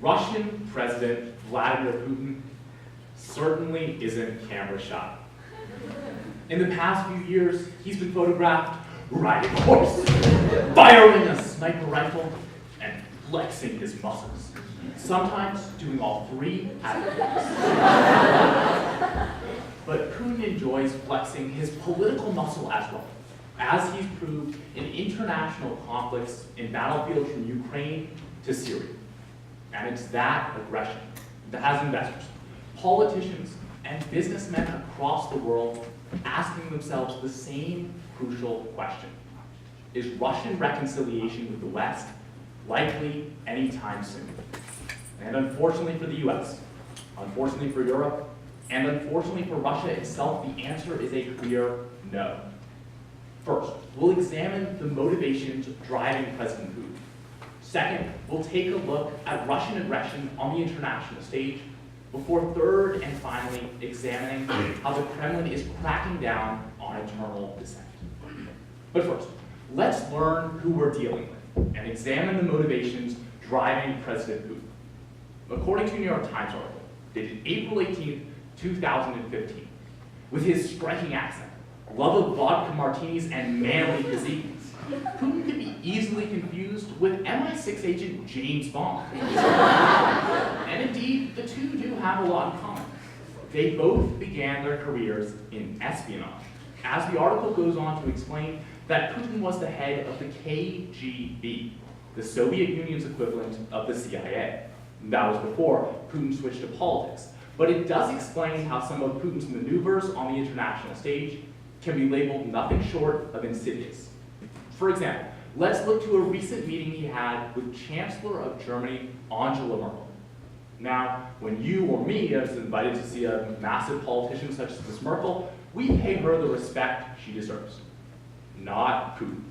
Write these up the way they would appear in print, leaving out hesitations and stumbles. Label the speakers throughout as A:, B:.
A: Russian President Vladimir Putin certainly isn't camera shy. In the past few years, he's been photographed riding a horse, firing a sniper rifle, and flexing his muscles. Sometimes doing all three at once. But Putin enjoys flexing his political muscle as well, as he's proved in international conflicts in battlefields from Ukraine to Syria. And it's that aggression that has investors, politicians, and businessmen across the world asking themselves the same crucial question. Is Russian reconciliation with the West likely anytime soon? And unfortunately for the US, unfortunately for Europe, and unfortunately for Russia itself, the answer is a clear no. First, we'll examine the motivations driving President Putin. Second, we'll take a look at Russian aggression on the international stage, before third and finally examining how the Kremlin is cracking down on eternal dissent. But first, let's learn who we're dealing with and examine the motivations driving President Putin. According to a New York Times article, dated April 18, 2015, with his striking accent, love of vodka martinis, and manly physique, Putin could be easily confused with MI6 agent James Bond. And indeed, the two do have a lot in common. They both began their careers in espionage, as the article goes on to explain that Putin was the head of the KGB, the Soviet Union's equivalent of the CIA. That was before Putin switched to politics. But it does explain how some of Putin's maneuvers on the international stage can be labeled nothing short of insidious. For example, let's look to a recent meeting he had with Chancellor of Germany, Angela Merkel. Now, when you or me is invited to see a massive politician such as Ms. Merkel, we pay her the respect she deserves. Not Putin.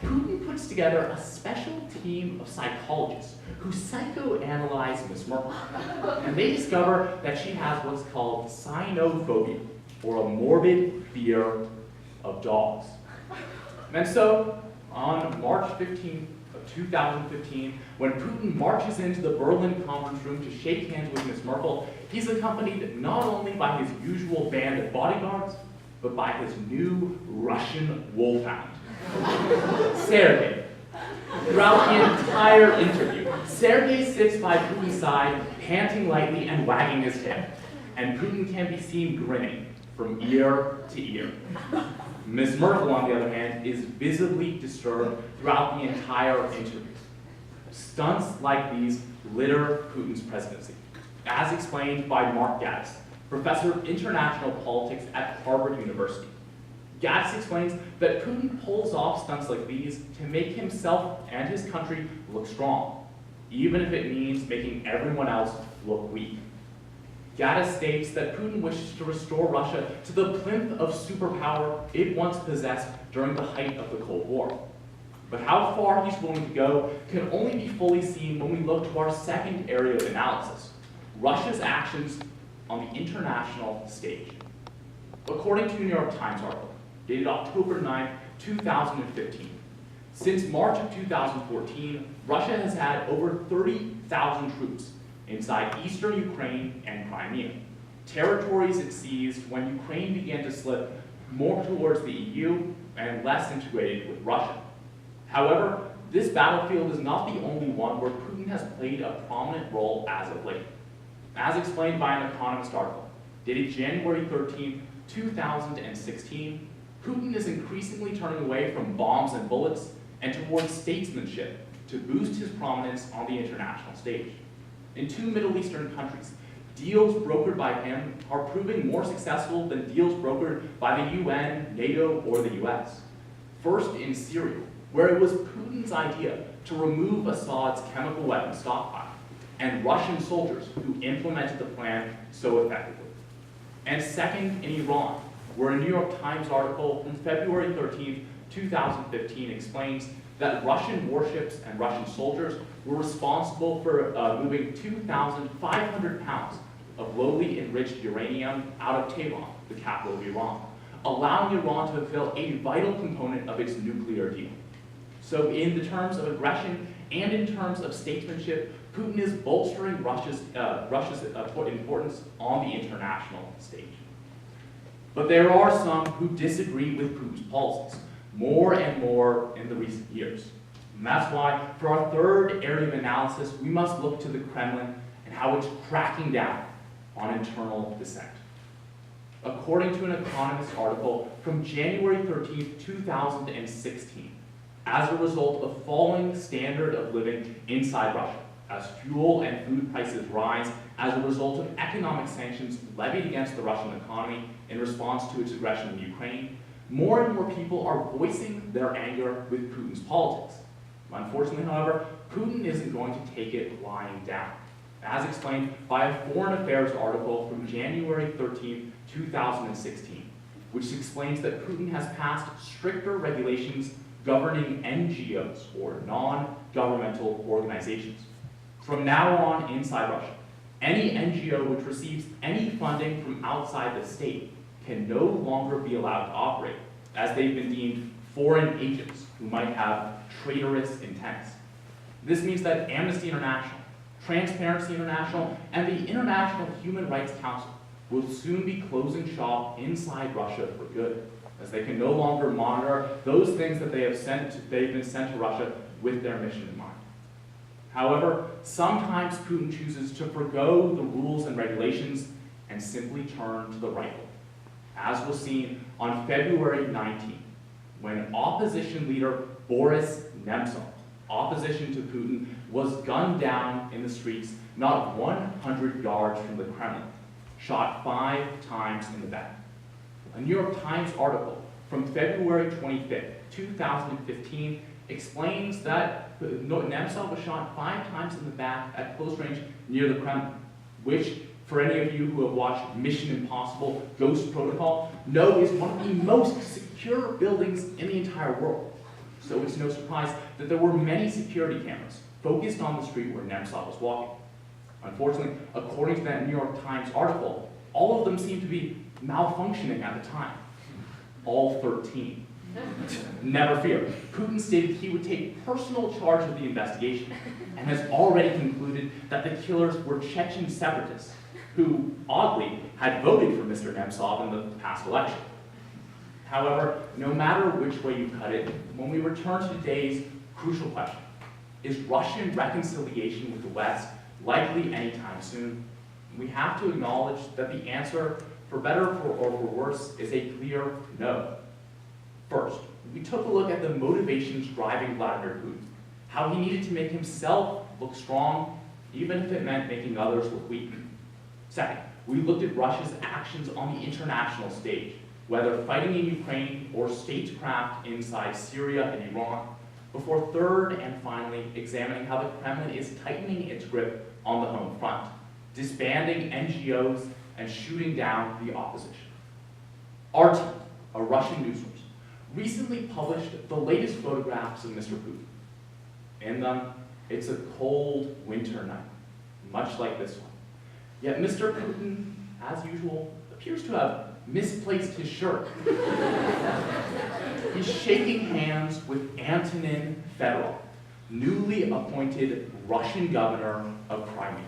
A: Putin puts together a special team of psychologists who psychoanalyze Ms. Merkel, and they discover that she has what's called cynophobia, or a morbid fear of dogs. And so, on March 15th of 2015, when Putin marches into the Berlin conference room to shake hands with Ms. Merkel, he's accompanied not only by his usual band of bodyguards, but by his new Russian wolfhound, Sergei. Throughout the entire interview, Sergei sits by Putin's side, panting lightly and wagging his tail, and Putin can be seen grinning from ear to ear. Ms. Merkel, on the other hand, is visibly disturbed throughout the entire interview. Stunts like these litter Putin's presidency, as explained by Mark Gaddis, professor of international politics at Harvard University. Gaddis explains that Putin pulls off stunts like these to make himself and his country look strong, even if it means making everyone else look weak. Gaddis states that Putin wishes to restore Russia to the plinth of superpower it once possessed during the height of the Cold War. But how far he's willing to go can only be fully seen when we look to our second area of analysis, Russia's actions on the international stage. According to a New York Times article, dated October 9, 2015, since March of 2014, Russia has had over 30,000 troops inside eastern Ukraine and Crimea, territories it seized when Ukraine began to slip more towards the EU and less integrated with Russia. However, this battlefield is not the only one where Putin has played a prominent role as of late. As explained by an Economist article, dated January 13, 2016, Putin is increasingly turning away from bombs and bullets and towards statesmanship to boost his prominence on the international stage. In two Middle Eastern countries, deals brokered by him are proving more successful than deals brokered by the UN, NATO, or the US. First in Syria, where it was Putin's idea to remove Assad's chemical weapons stockpile, and Russian soldiers who implemented the plan so effectively. And second in Iran, where a New York Times article from February 13, 2015 explains that Russian warships and Russian soldiers were responsible for moving 2,500 pounds of lowly enriched uranium out of Tehran, the capital of Iran, allowing Iran to fulfill a vital component of its nuclear deal. So in the terms of aggression and in terms of statesmanship, Putin is bolstering Russia's importance on the international stage. But there are some who disagree with Putin's policies more and more in the recent years. And that's why, for our third area of analysis, we must look to the Kremlin and how it's cracking down on internal dissent. According to an Economist article from January 13, 2016, as a result of falling standard of living inside Russia, as fuel and food prices rise as a result of economic sanctions levied against the Russian economy in response to its aggression in Ukraine, more and more people are voicing their anger with Putin's politics. Unfortunately, however, Putin isn't going to take it lying down, as explained by a Foreign Affairs article from January 13, 2016, which explains that Putin has passed stricter regulations governing NGOs, or non-governmental organizations. From now on, inside Russia, any NGO which receives any funding from outside the state can no longer be allowed to operate, as they've been deemed foreign agents who might have traitorous intents. This means that Amnesty International, Transparency International, and the International Human Rights Council will soon be closing shop inside Russia for good, as they can no longer monitor those things that they've been sent to Russia with their mission in mind. However, sometimes Putin chooses to forgo the rules and regulations and simply turn to the rifle, as was seen on February 19, when opposition leader Boris Nemtsov, opposition to Putin, was gunned down in the streets not 100 yards from the Kremlin, shot 5 times in the back. A New York Times article from February 25, 2015 explains that Nemtsov was shot 5 times in the back at close range near the Kremlin, which, for any of you who have watched Mission Impossible: Ghost Protocol, know is one of the most secure buildings in the entire world. So it's no surprise that there were many security cameras focused on the street where Nemtsov was walking. Unfortunately, according to that New York Times article, all of them seemed to be malfunctioning at the time. All 13. Never fear. Putin stated he would take personal charge of the investigation and has already concluded that the killers were Chechen separatists who, oddly, had voted for Mr. Nemtsov in the past election. However, no matter which way you cut it, when we return to today's crucial question, is Russian reconciliation with the West likely anytime soon? We have to acknowledge that the answer, for better or for worse, is a clear no. First, we took a look at the motivations driving Vladimir Putin, how he needed to make himself look strong, even if it meant making others look weak. Second, we looked at Russia's actions on the international stage, whether fighting in Ukraine or statecraft inside Syria and Iran, before third and finally examining how the Kremlin is tightening its grip on the home front, disbanding NGOs and shooting down the opposition. RT, a Russian news source, recently published the latest photographs of Mr. Putin. In them, it's a cold winter night, much like this one. Yet Mr. Putin, as usual, appears to have misplaced his shirt. He's shaking hands with Antonin Fedorov, newly appointed Russian governor of Crimea.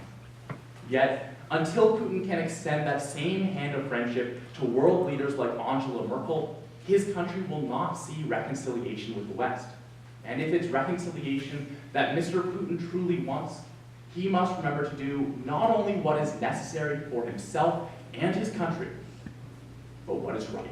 A: Yet, until Putin can extend that same hand of friendship to world leaders like Angela Merkel, his country will not see reconciliation with the West. And if it's reconciliation that Mr. Putin truly wants, he must remember to do not only what is necessary for himself and his country, but what is right.